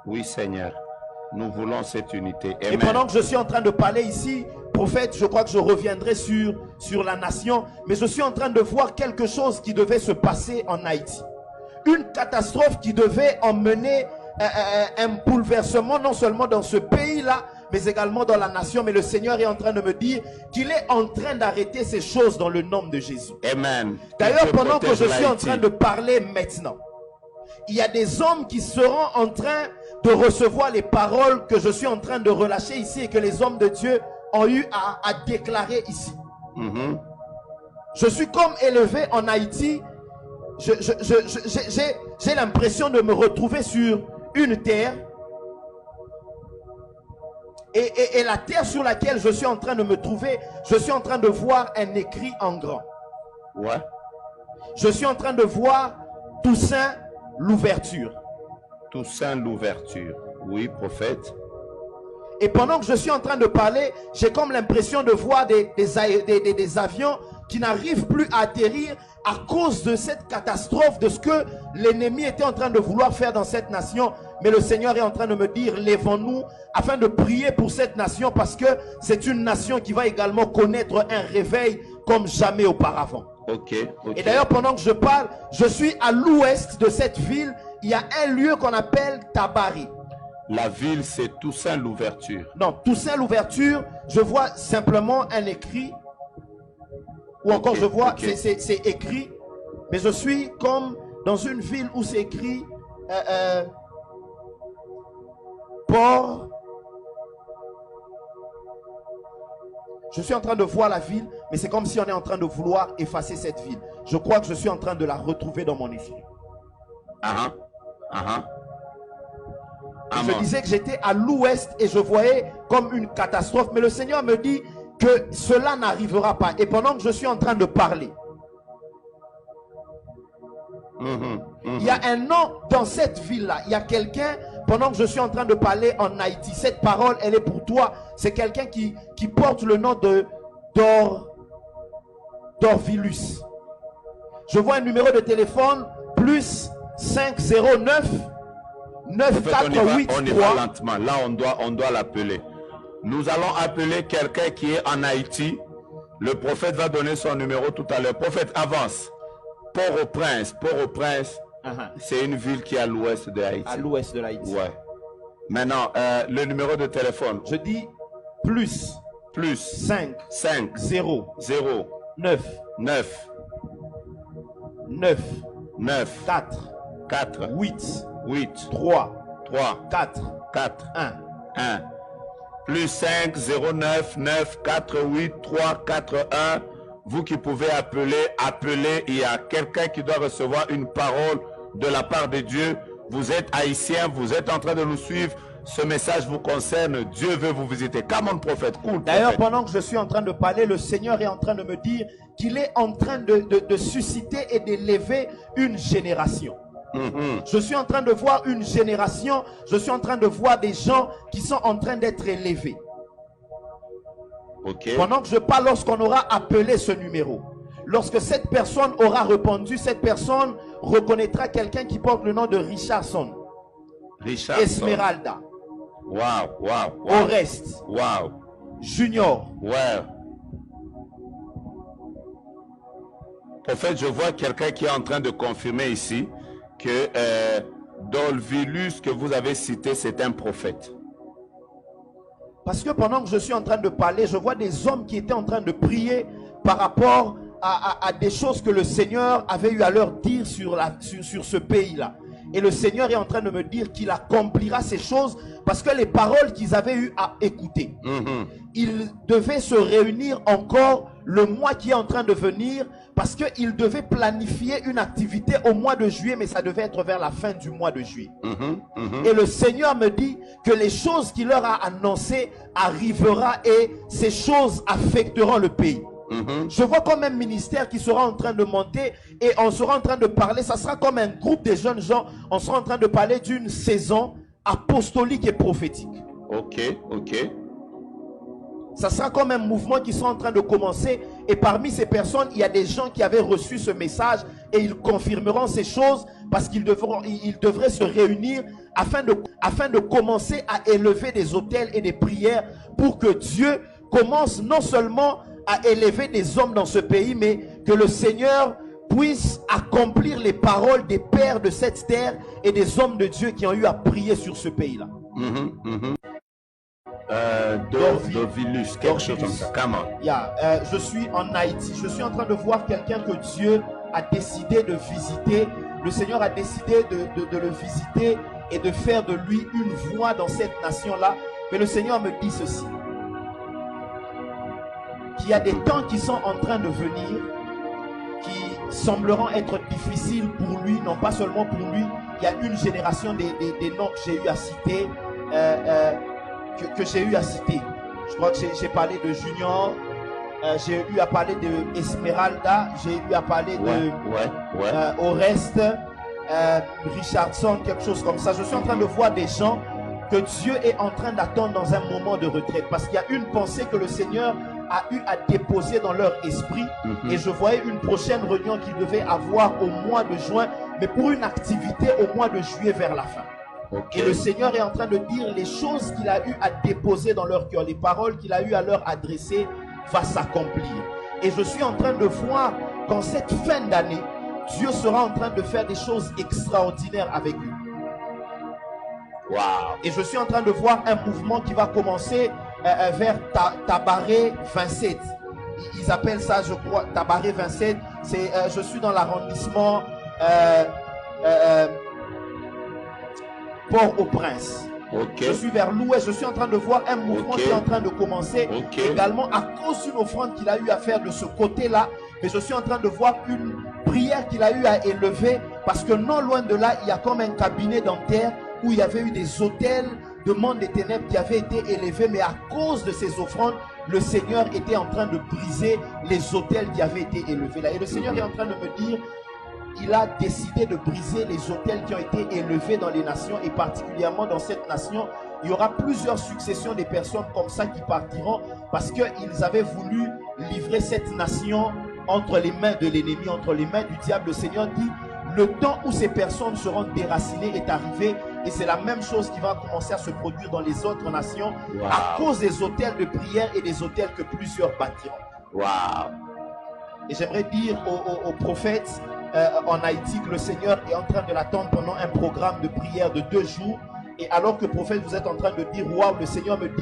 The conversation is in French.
Oui, Seigneur. Nous voulons cette unité. Amen. Et pendant que je suis en train de parler ici, prophète, je crois que je reviendrai sur la nation, mais je suis en train de voir quelque chose qui devait se passer en Haïti. Une catastrophe qui devait emmener un bouleversement non seulement dans ce pays-là, mais également dans la nation. Mais le Seigneur est en train de me dire qu'il est en train d'arrêter ces choses dans le nom de Jésus. Amen. D'ailleurs, pendant que je suis en train de parler maintenant, il y a des hommes qui seront en train de recevoir les paroles que je suis en train de relâcher ici et que les hommes de Dieu ont eu à déclarer ici. Je suis comme élevé en Haïti. J'ai l'impression de me retrouver sur une terre. Et la terre sur laquelle je suis en train de me trouver, je suis en train de voir un écrit en grand. Ouais. Je suis en train de voir Toussaint l'ouverture. Toussaint l'ouverture. Oui, prophète. Et pendant que je suis en train de parler, j'ai comme l'impression de voir des avions qui n'arrivent plus à atterrir à cause de cette catastrophe, de ce que l'ennemi était en train de vouloir faire dans cette nation. Mais le Seigneur est en train de me dire, lèvons-nous afin de prier pour cette nation, parce que c'est une nation qui va également connaître un réveil comme jamais auparavant. Et d'ailleurs, pendant que je parle, je suis à l'ouest de cette ville. Il y a un lieu qu'on appelle Tabari. La ville, c'est Toussaint l'ouverture. Non, Toussaint l'ouverture, je vois simplement un écrit. Ou encore je vois, c'est écrit. Mais je suis comme dans une ville où c'est écrit Port. Je suis en train de voir la ville, mais c'est comme si on est en train de vouloir effacer cette ville. Je crois que je suis en train de la retrouver dans mon esprit. Je disais que j'étais à l'ouest et je voyais comme une catastrophe. Mais le Seigneur me dit que cela n'arrivera pas. Et pendant que je suis en train de parler, il y a un nom dans cette ville-là. Il y a quelqu'un, pendant que je suis en train de parler en Haïti, cette parole, elle est pour toi. C'est quelqu'un qui porte le nom de Dorvilus. Je vois un numéro de téléphone, plus 509 9483. On y va lentement. Là, on doit l'appeler. Nous allons appeler quelqu'un qui est en Haïti. Le prophète va donner son numéro tout à l'heure. Prophète, avance. Port-au-Prince. Port-au-Prince, c'est une ville qui est à l'ouest de Haïti. À l'ouest de l'Haïti. Ouais. Maintenant, le numéro de téléphone. Je dis plus 5 0 9 4 8 3 4 1. Plus 5 09 9 4 8 3 4 1. Vous qui pouvez appeler, il y a quelqu'un qui doit recevoir une parole de la part de Dieu. Vous êtes haïtien, vous êtes en train de nous suivre. Ce message vous concerne. Dieu veut vous visiter. Come on, prophète. Cool. D'ailleurs, pendant que je suis en train de parler, le Seigneur est en train de me dire qu'il est en train de susciter et d'élever une génération. Je suis en train de voir une génération. Je suis en train de voir des gens qui sont en train d'être élevés. Pendant que je parle, lorsqu'on aura appelé ce numéro, lorsque cette personne aura répondu, cette personne reconnaîtra quelqu'un qui porte le nom de Richardson. Esmeralda. Wow. Oreste. Wow. Junior. Ouais. Prophète, je vois quelqu'un qui est en train de confirmer ici que Dorvilus que vous avez cité, c'est un prophète. Parce que pendant que je suis en train de parler, je vois des hommes qui étaient en train de prier par rapport à des choses que le Seigneur avait eu à leur dire sur ce pays-là. Et le Seigneur est en train de me dire qu'il accomplira ces choses parce que les paroles qu'ils avaient eu à écouter, ils devaient se réunir encore le mois qui est en train de venir parce qu'ils devaient planifier une activité au mois de juillet, mais ça devait être vers la fin du mois de juillet. Et le Seigneur me dit que les choses qu'il leur a annoncées arriveront et ces choses affecteront le pays. Je vois comme un ministère qui sera en train de monter et on sera en train de parler, ça sera comme un groupe de jeunes gens, on sera en train de parler d'une saison apostolique et prophétique. Ok. Ça sera comme un mouvement qui sera en train de commencer Et parmi ces personnes, il y a des gens qui avaient reçu ce message et ils confirmeront ces choses parce qu'ils devraient se réunir afin de commencer à élever des autels et des prières pour que Dieu commence non seulement à élever des hommes dans ce pays, mais que le Seigneur puisse accomplir les paroles des pères de cette terre et des hommes de Dieu qui ont eu à prier sur ce pays-là. Dorvilus, quelque chose comme ça. Comment? Je suis en Haïti. Je suis en train de voir quelqu'un que Dieu a décidé de visiter. Le Seigneur a décidé de le visiter et de faire de lui une voix dans cette nation-là. Mais le Seigneur me dit ceci. Qu'il y a des temps qui sont en train de venir, qui sembleront être difficiles pour lui, non pas seulement pour lui. Il y a une génération des noms que j'ai eu à citer, que j'ai eu à citer. Je crois que j'ai parlé de Junior, j'ai eu à parler de Esmeralda, j'ai eu à parler de Oreste, Richardson, quelque chose comme ça. Je suis en train de voir des gens que Dieu est en train d'attendre dans un moment de retraite, parce qu'il y a une pensée que le Seigneur a eu à déposer dans leur esprit, et je voyais une prochaine réunion qu'ils devaient avoir au mois de juin, mais pour une activité au mois de juillet vers la fin. Et le Seigneur est en train de dire les choses qu'il a eu à déposer dans leur cœur, les paroles qu'il a eu à leur adresser va s'accomplir. Et je suis en train de voir qu'en cette fin d'année, Dieu sera en train de faire des choses extraordinaires avec eux. Wow. Et je suis en train de voir un mouvement qui va commencer vers Tabaré 27. Ils appellent ça, je crois, Tabaré 27. Je suis dans l'arrondissement Port-au-Prince. Je suis vers l'ouest. Je suis en train de voir un mouvement qui est en train de commencer également à cause d'une offrande qu'il a eu à faire de ce côté-là. Mais je suis en train de voir une prière qu'il a eu à élever, parce que non loin de là, il y a comme un cabinet dentaire où il y avait eu des autels de monde des ténèbres qui avaient été élevés, mais à cause de ces offrandes, le Seigneur était en train de briser les autels qui avaient été élevés là. Et le Seigneur est en train de me dire, il a décidé de briser les autels qui ont été élevés dans les nations, et particulièrement dans cette nation. Il y aura plusieurs successions de personnes comme ça qui partiront, parce qu'ils avaient voulu livrer cette nation entre les mains de l'ennemi, entre les mains du diable. Le Seigneur dit, le temps où ces personnes seront déracinées est arrivé, et c'est la même chose qui va commencer à se produire dans les autres nations à cause des autels de prière et des autels que plusieurs bâtiront. Et j'aimerais dire aux prophètes en Haïti que le Seigneur est en train de l'attendre pendant un programme de prière de 2 jours. Et alors que prophète, vous êtes en train de dire, waouh, le Seigneur me dit,